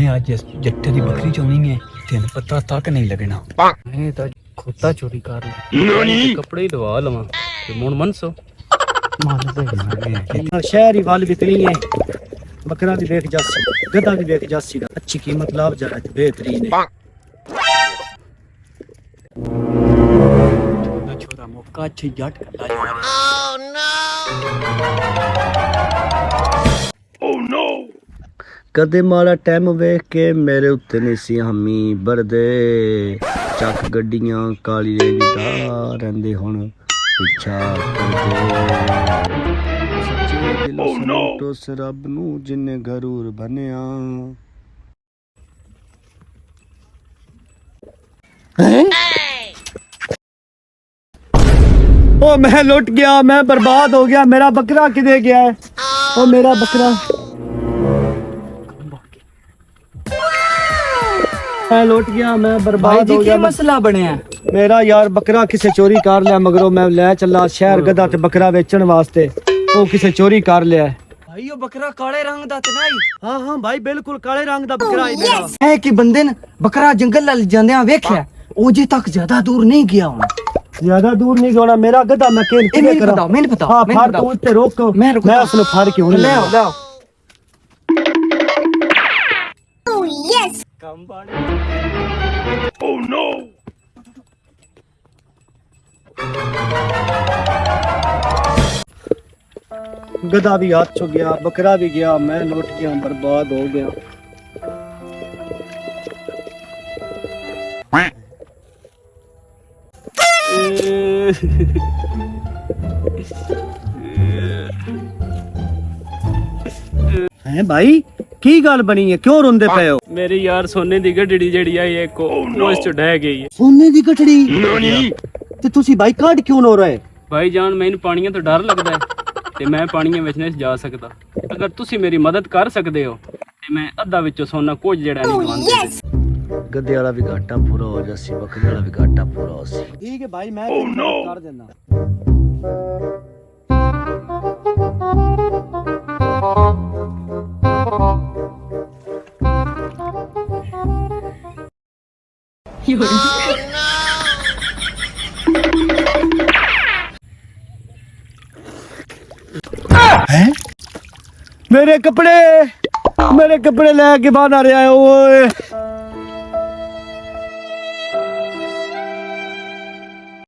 आज जट्टे की बकरी चोनी है, तेन पता तक नहीं लगना। मैं तो खोता चोरी कर कपड़े ही दवा लवा मुन मनसो शहर ही वाल बिकनी है। बकरा भी देख जासी, गधा भी देख जासी, अच्छी कीमत लाभ जा रहा है, बेहतरीन है। छोरा मौका अच्छी जट कटा जा रहा। कदे माड़ा टाइम वेख के मेरे उत्ते नहीं सी हमी बरदे चक गड्डियां काली रेंडी दा रहिंदे हुण पिछा करदे सच्चे दिलों समटो रब नू जिन्ने गरूर बनिया। ओ मैं लुट गया, मैं बर्बाद हो गया, मेरा बकरा किधे गया है? ओ मेरा बकरा मैं लुट गया, मैं बर्बाद हो गया। मसला बनया मेरा यार बकरा किसे चोरी कर लिया, मगरों मैं ले चला शहर गधा ते बकरा बेचण वास्ते, वो किसे चोरी कर लिया भाई। ओ बकरा काले रंग दा ते नहीं? हाँ हाँ भाई बिल्कुल काले रंग दा बकरा है मेरा। है कि बंदे ने बकरा जंगल लल जांदे वेख्या, ओजे तक ज्यादा दूर नहीं गया हूं। ज्यादा दूर नहीं गया मेरा गधा, मैं मैंने पता, मैंने पता। हां फाड़ तू उत्ते रोक, मैं उसने फाड़ के हुन ले आओ। Oh yes. कम पानी। Oh no. गधा भी हाथ छो गया, बकरा भी गया, मैं लौट गया, बर्बाद हो गया। हैं भाई की गल बनी है, क्यों रोंदे पे हो? मेरी यार सोने दी गड्डी जेड़ी आई है को उस च ढह गई है। सोने दी गठड़ी ते तुसी भाई काट क्यों नो रहे? भाई जान मैनू पानियां तो डर लगदा है ते मैं पानियां विच नहीं जा सकदा। अगर तुसी मेरी मदद कर सकदे हो ते मैं अद्धा विचों सोना कुछ जेड़ा नहीं गवांदे। गद्दे वाला भी घाटा पूरा हो जासी, बकरे वाला भी घाटा पूरा हो सी। ठीक है भाई मैं कर देना। हैं? मेरे कपड़े लेके बाहर आ रहा है। ओए